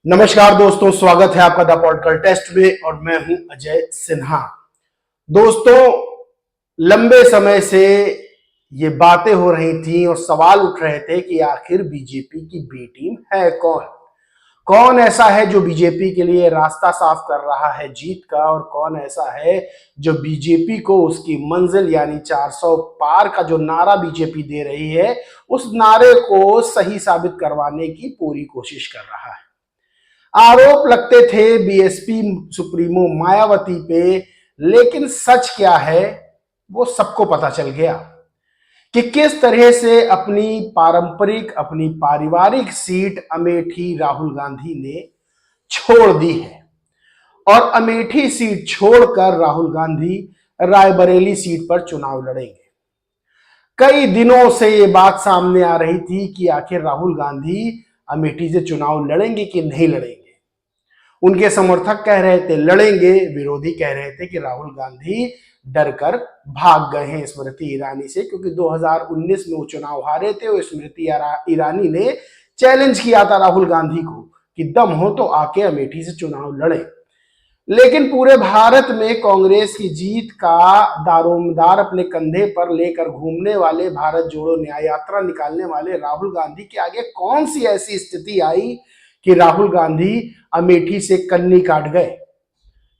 नमस्कार दोस्तों, स्वागत है आपका द पॉलिटिकल टेस्ट में और मैं हूं अजय सिन्हा। दोस्तों, लंबे समय से ये बातें हो रही थी और सवाल उठ रहे थे कि आखिर बीजेपी की बी टीम है कौन। कौन ऐसा है जो बीजेपी के लिए रास्ता साफ कर रहा है जीत का, और कौन ऐसा है जो बीजेपी को उसकी मंजिल यानी 400 पार का जो नारा बीजेपी दे रही है उस नारे को सही साबित करवाने की पूरी कोशिश कर रहा है। आरोप लगते थे बीएसपी सुप्रीमो मायावती पे, लेकिन सच क्या है वो सबको पता चल गया कि किस तरह से अपनी पारिवारिक सीट अमेठी राहुल गांधी ने छोड़ दी है। और अमेठी सीट छोड़कर राहुल गांधी रायबरेली सीट पर चुनाव लड़ेंगे। कई दिनों से ये बात सामने आ रही थी कि आखिर राहुल गांधी अमेठी से चुनाव लड़ेंगे कि नहीं लड़ेंगे। उनके समर्थक कह रहे थे लड़ेंगे, विरोधी कह रहे थे कि राहुल गांधी डर कर भाग गए हैं स्मृति ईरानी से, क्योंकि 2019 में वो चुनाव हारे थे और स्मृति ईरानी ने चैलेंज किया था राहुल गांधी को कि दम हो तो आके अमेठी से चुनाव लड़े। लेकिन पूरे भारत में कांग्रेस की जीत का दारोमदार अपने कंधे पर लेकर घूमने वाले, भारत जोड़ो न्याय यात्रा निकालने वाले राहुल गांधी के आगे कौन सी ऐसी स्थिति आई कि राहुल गांधी अमेठी से कन्नी काट गए।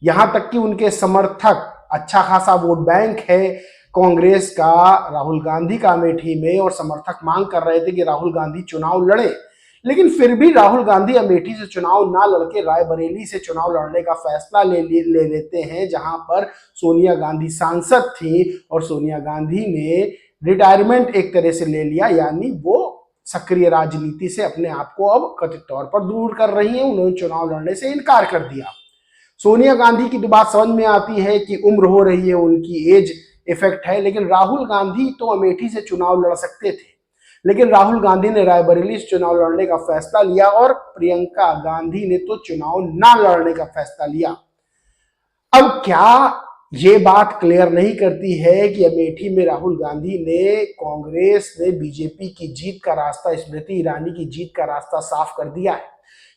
यहां तक कि उनके समर्थक, अच्छा खासा वोट बैंक है कांग्रेस का राहुल गांधी का अमेठी में, और समर्थक मांग कर रहे थे कि राहुल गांधी चुनाव लड़े। लेकिन फिर भी राहुल गांधी अमेठी से चुनाव ना लड़के रायबरेली से चुनाव लड़ने का फैसला ले लेते हैं, जहां पर सोनिया गांधी सांसद थी और सोनिया गांधी ने रिटायरमेंट एक तरह से ले लिया, यानी वो सक्रिय राजनीति से अपने आप को अब कथित तौर पर दूर कर रही हैं। उन्होंने चुनाव लड़ने से इनकार कर दिया। सोनिया गांधी की तो बात समझ में आती है कि उम्र हो रही है, उनकी एज इफेक्ट है, लेकिन राहुल गांधी तो अमेठी से चुनाव लड़ सकते थे। लेकिन राहुल गांधी ने रायबरेली से चुनाव लड़ने का फैसला लिया और प्रियंका गांधी ने तो चुनाव ना लड़ने का फैसला लिया। अब क्या ये बात क्लियर नहीं करती है कि अमेठी में राहुल गांधी ने, कांग्रेस ने बीजेपी की जीत का रास्ता, स्मृति ईरानी की जीत का रास्ता साफ कर दिया है?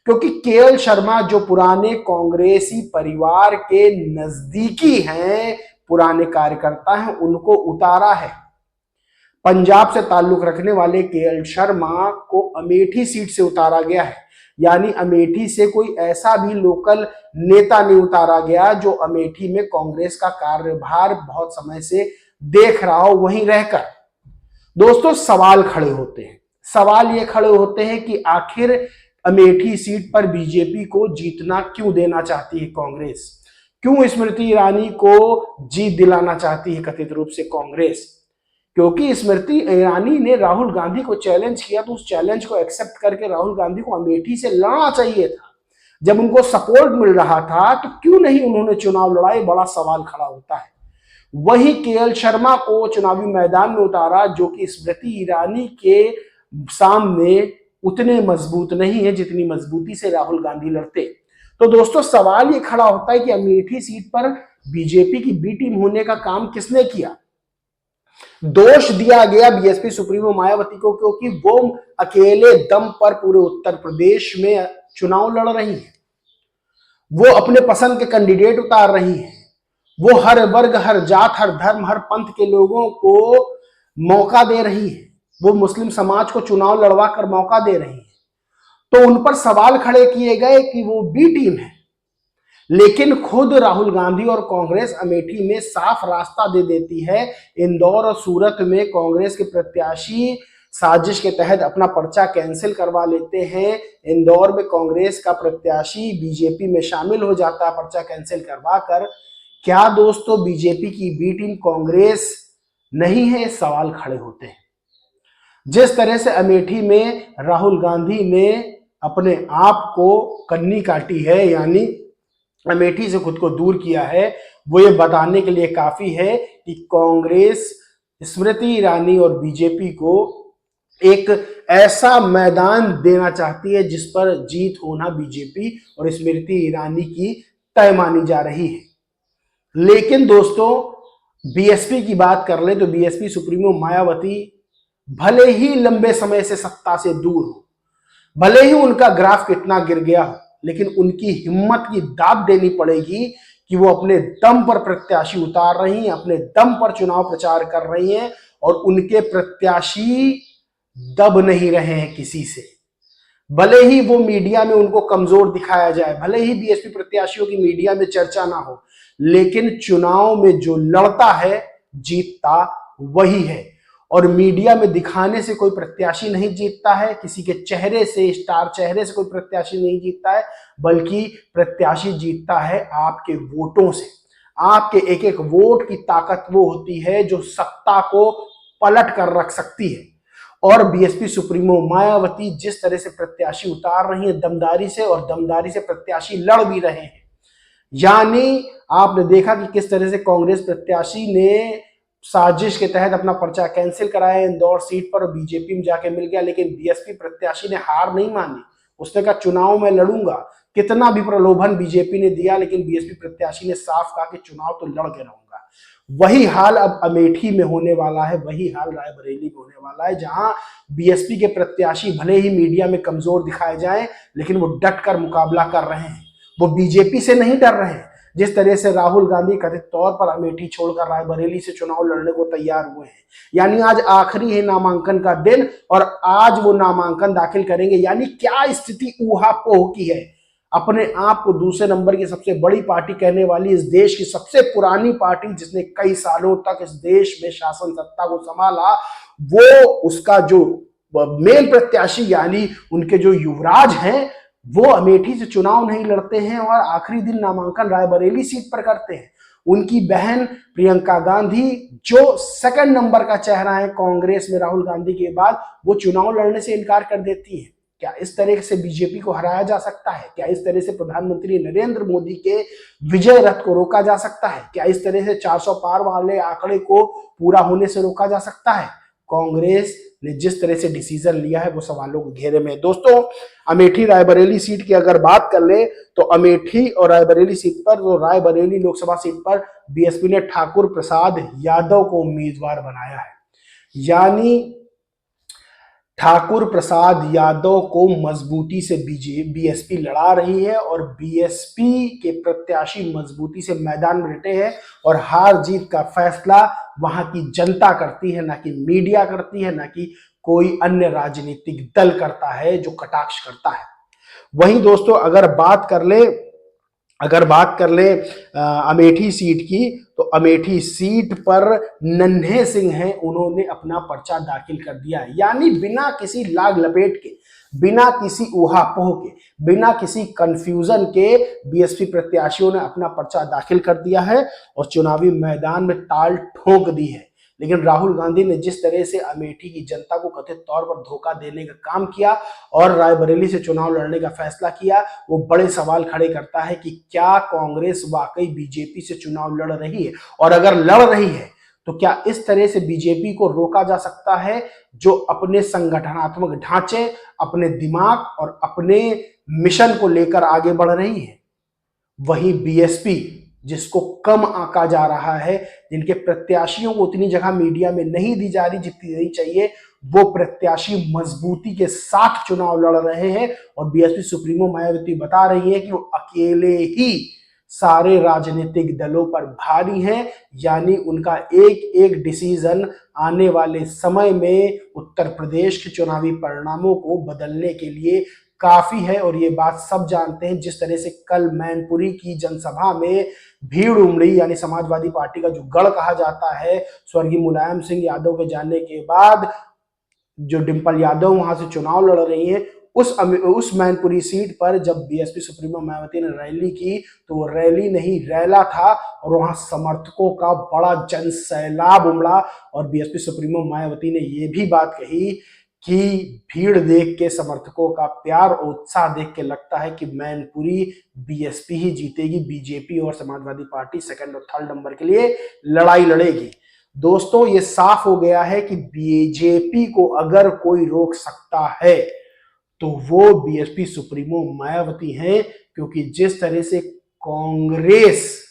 क्योंकि केएल शर्मा जो पुराने कांग्रेसी परिवार के नजदीकी हैं, पुराने कार्यकर्ता हैं, उनको उतारा है। पंजाब से ताल्लुक रखने वाले केएल शर्मा को अमेठी सीट से उतारा गया है, यानी अमेठी से कोई ऐसा भी लोकल नेता नहीं उतारा गया जो अमेठी में कांग्रेस का कार्यभार बहुत समय से देख रहा हो वहीं रहकर। दोस्तों, सवाल खड़े होते हैं। सवाल ये खड़े होते हैं कि आखिर अमेठी सीट पर बीजेपी को जीतना क्यों देना चाहती है कांग्रेस? क्यों स्मृति ईरानी को जीत दिलाना चाहती है कथित रूप से कांग्रेस? क्योंकि स्मृति ईरानी ने राहुल गांधी को चैलेंज किया, तो उस चैलेंज को एक्सेप्ट करके राहुल गांधी को अमेठी से लड़ना चाहिए था। जब उनको सपोर्ट मिल रहा था तो क्यों नहीं उन्होंने चुनाव लड़ाई, बड़ा सवाल खड़ा होता है। वही केएल शर्मा को चुनावी मैदान में उतारा, जो कि स्मृति ईरानी के सामने उतने मजबूत नहीं है जितनी मजबूती से राहुल गांधी लड़ते। तो दोस्तों, सवाल ये खड़ा होता है कि अमेठी सीट पर बीजेपी की बी टीम होने का काम किसने किया? दोष दिया गया बीएसपी सुप्रीमो मायावती को, क्योंकि वो अकेले दम पर पूरे उत्तर प्रदेश में चुनाव लड़ रही है। वो अपने पसंद के कैंडिडेट उतार रही है। वो हर वर्ग, हर जात, हर धर्म, हर पंथ के लोगों को मौका दे रही है। वो मुस्लिम समाज को चुनाव लड़वा कर मौका दे रही है। तो उन पर सवाल खड़े किए गए कि वो बी टीम है। लेकिन खुद राहुल गांधी और कांग्रेस अमेठी में साफ रास्ता दे देती है। इंदौर और सूरत में कांग्रेस के प्रत्याशी साजिश के तहत अपना पर्चा कैंसिल करवा लेते हैं। इंदौर में कांग्रेस का प्रत्याशी बीजेपी में शामिल हो जाता है पर्चा कैंसिल करवा कर। क्या दोस्तों, बीजेपी की बी टीम कांग्रेस नहीं है? सवाल खड़े होते हैं। जिस तरह से अमेठी में राहुल गांधी ने अपने आप को कन्नी काटी है, यानी अमेठी से खुद को दूर किया है, वो ये बताने के लिए काफी है कि कांग्रेस स्मृति ईरानी और बीजेपी को एक ऐसा मैदान देना चाहती है जिस पर जीत होना बीजेपी और स्मृति ईरानी की तय मानी जा रही है। लेकिन दोस्तों, बीएसपी की बात कर ले तो बीएसपी सुप्रीमो मायावती भले ही लंबे समय से सत्ता से दूर हो, भले ही उनका ग्राफ कितना गिर गया हो, लेकिन उनकी हिम्मत की दाद देनी पड़ेगी कि वो अपने दम पर प्रत्याशी उतार रही हैं, अपने दम पर चुनाव प्रचार कर रही हैं और उनके प्रत्याशी दब नहीं रहे हैं किसी से। भले ही वो मीडिया में उनको कमजोर दिखाया जाए, भले ही बीएसपी प्रत्याशियों की मीडिया में चर्चा ना हो, लेकिन चुनाव में जो लड़ता है जीतता वही है। और मीडिया में दिखाने से कोई प्रत्याशी नहीं जीतता है, किसी के चेहरे से, स्टार चेहरे से कोई प्रत्याशी नहीं जीतता है, बल्कि प्रत्याशी जीतता है आपके वोटों से। आपके एक एक वोट की ताकत वो होती है जो सत्ता को पलट कर रख सकती है। और बीएसपी सुप्रीमो मायावती जिस तरह से प्रत्याशी उतार रही है दमदारी से, और दमदारी से प्रत्याशी लड़ भी रहे हैं, यानी आपने देखा कि किस तरह से कांग्रेस प्रत्याशी ने साजिश के तहत अपना पर्चा कैंसिल कराया इंदौर सीट पर और बीजेपी में जाके मिल गया, लेकिन बीएसपी प्रत्याशी ने हार नहीं मानी। उसने कहा चुनाव में लड़ूंगा। कितना भी प्रलोभन बीजेपी ने दिया, लेकिन बीएसपी प्रत्याशी ने साफ कहा कि चुनाव तो लड़ के रहूंगा। वही हाल अब अमेठी में होने वाला है, वही हाल रायबरेली में होने वाला है, जहां बीएसपी के प्रत्याशी भले ही मीडिया में कमजोर दिखाए जाएं, लेकिन वो डट कर मुकाबला कर रहे हैं। वो बीजेपी से नहीं डर रहे हैं। जिस तरह से राहुल गांधी कथित तौर पर अमेठी छोड़कर रायबरेली से चुनाव लड़ने को तैयार हुए हैं, यानी आज आखिरी है नामांकन का दिन और आज वो नामांकन दाखिल करेंगे। यानी क्या स्थिति ऊहापोह की है। अपने आप को दूसरे नंबर की सबसे बड़ी पार्टी कहने वाली, इस देश की सबसे पुरानी पार्टी जिसने कई सालों तक इस देश में शासन सत्ता को संभाला, वो उसका जो मेन प्रत्याशी यानी उनके जो युवराज हैं, वो अमेठी से चुनाव नहीं लड़ते हैं और आखिरी दिन नामांकन रायबरेली सीट पर करते हैं। उनकी बहन प्रियंका गांधी, जो सेकंड नंबर का चेहरा है कांग्रेस में राहुल गांधी के बाद, वो चुनाव लड़ने से इनकार कर देती है। क्या इस तरह से बीजेपी को हराया जा सकता है? क्या इस तरह से प्रधानमंत्री नरेंद्र मोदी के विजय रथ को रोका जा सकता है? क्या इस तरह से 400 पार वाले आंकड़े को पूरा होने से रोका जा सकता है? कांग्रेस ने जिस तरह से डिसीजन लिया है वो सवालों के घेरे में। दोस्तों, अमेठी रायबरेली सीट की अगर बात कर ले तो अमेठी और रायबरेली सीट पर, तो रायबरेली लोकसभा सीट पर बीएसपी ने ठाकुर प्रसाद यादव को उम्मीदवार बनाया है। यानी ठाकुर प्रसाद यादव को मजबूती से बीएसपी लड़ा रही है और बीएसपी के प्रत्याशी मजबूती से मैदान में डटे हैं और हार जीत का फैसला वहां की जनता करती है, ना कि मीडिया करती है, ना कि कोई अन्य राजनीतिक दल करता है जो कटाक्ष करता है। वहीं दोस्तों अगर बात कर ले अमेठी सीट की, तो अमेठी सीट पर नन्हे सिंह हैं, उन्होंने अपना पर्चा दाखिल कर दिया है। यानी बिना किसी लाग लपेट के, बिना किसी ऊहापोह के, बिना किसी कंफ्यूजन के बीएसपी प्रत्याशियों ने अपना पर्चा दाखिल कर दिया है और चुनावी मैदान में ताल ठोक दी है। लेकिन राहुल गांधी ने जिस तरह से अमेठी की जनता को कथित तौर पर धोखा देने का काम किया और रायबरेली से चुनाव लड़ने का फैसला किया, वो बड़े सवाल खड़े करता है कि क्या कांग्रेस वाकई बीजेपी से चुनाव लड़ रही है, और अगर लड़ रही है तो क्या इस तरह से बीजेपी को रोका जा सकता है जो अपने संगठनात्मक ढांचे, अपने दिमाग और अपने मिशन को लेकर आगे बढ़ रही है। वहीं बीएसपी, जिसको कम आंका जा रहा है, जिनके प्रत्याशियों को उतनी जगह मीडिया में नहीं दी जा रही जितनी देनी चाहिए, वो प्रत्याशी मजबूती के साथ चुनाव लड़ रहे हैं और बीएसपी सुप्रीमो मायावती बता रही है कि वो अकेले ही सारे राजनीतिक दलों पर भारी हैं। यानी उनका एक एक डिसीजन आने वाले समय में उत्तर प्रदेश के चुनावी परिणामों को बदलने के लिए काफी है। और ये बात सब जानते हैं। जिस तरह से कल मैनपुरी की जनसभा में भीड़ उमड़ी, यानी समाजवादी पार्टी का जो गढ़ कहा जाता है, स्वर्गीय मुलायम सिंह यादव के जाने के बाद जो डिंपल यादव वहां से चुनाव लड़ रही हैं, उस मैनपुरी सीट पर जब बीएसपी सुप्रीमो मायावती ने रैली की, तो वो रैली नहीं रैला था और वहां समर्थकों का बड़ा जन सैलाब उमड़ा। और बीएसपी सुप्रीमो मायावती ने ये भी बात कही कि भीड़ देख के, समर्थकों का प्यार और उत्साह देख के लगता है कि मैनपुरी बीएसपी ही जीतेगी, बीजेपी और समाजवादी पार्टी सेकंड और थर्ड नंबर के लिए लड़ाई लड़ेगी। दोस्तों, ये साफ हो गया है कि बीजेपी को अगर कोई रोक सकता है तो वो बीएसपी सुप्रीमो मायावती हैं, क्योंकि जिस तरह से कांग्रेस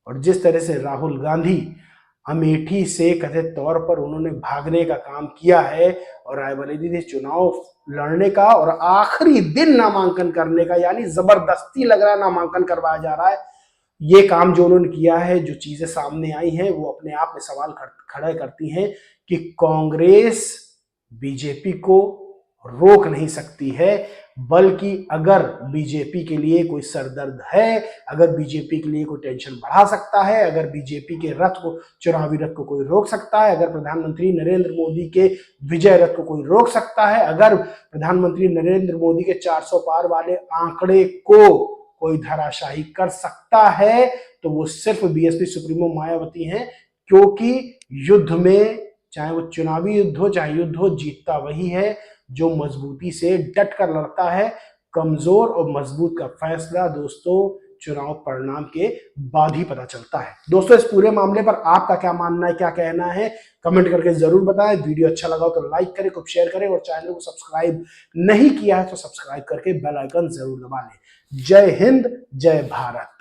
और जिस तरह से राहुल गांधी अमेठी से कथित तौर पर उन्होंने भागने का काम किया है और रायबरेली से चुनाव लड़ने का और आखिरी दिन नामांकन करने का, यानी जबरदस्ती लग रहा है नामांकन करवाया जा रहा है। ये काम जो उन्होंने किया है, जो चीजें सामने आई हैं, वो अपने आप में सवाल खड़े करती हैं कि कांग्रेस बीजेपी को रोक नहीं सकती है, बल्कि अगर बीजेपी के लिए कोई सरदर्द है, अगर बीजेपी के लिए कोई टेंशन बढ़ा सकता है, अगर बीजेपी के रथ को, चुनावी रथ को कोई रोक सकता है, अगर प्रधानमंत्री नरेंद्र मोदी के विजय रथ को कोई रोक सकता है, अगर प्रधानमंत्री नरेंद्र मोदी के 400 पार वाले आंकड़े को कोई धराशाही कर सकता है, तो वो सिर्फ बीएसपी सुप्रीमो मायावती हैं। क्योंकि युद्ध में, चाहे वो चुनावी युद्ध हो चाहे युद्ध हो, जीतता वही है जो मजबूती से डट कर लड़ता है। कमजोर और मजबूत का फैसला दोस्तों चुनाव परिणाम के बाद ही पता चलता है। दोस्तों, इस पूरे मामले पर आपका क्या मानना है, क्या कहना है, कमेंट करके जरूर बताएं। वीडियो अच्छा लगा हो तो लाइक करें, खूब शेयर करें, और चैनल को सब्सक्राइब नहीं किया है तो सब्सक्राइब करके बेल आइकन जरूर दबा लें। जय हिंद, जय भारत।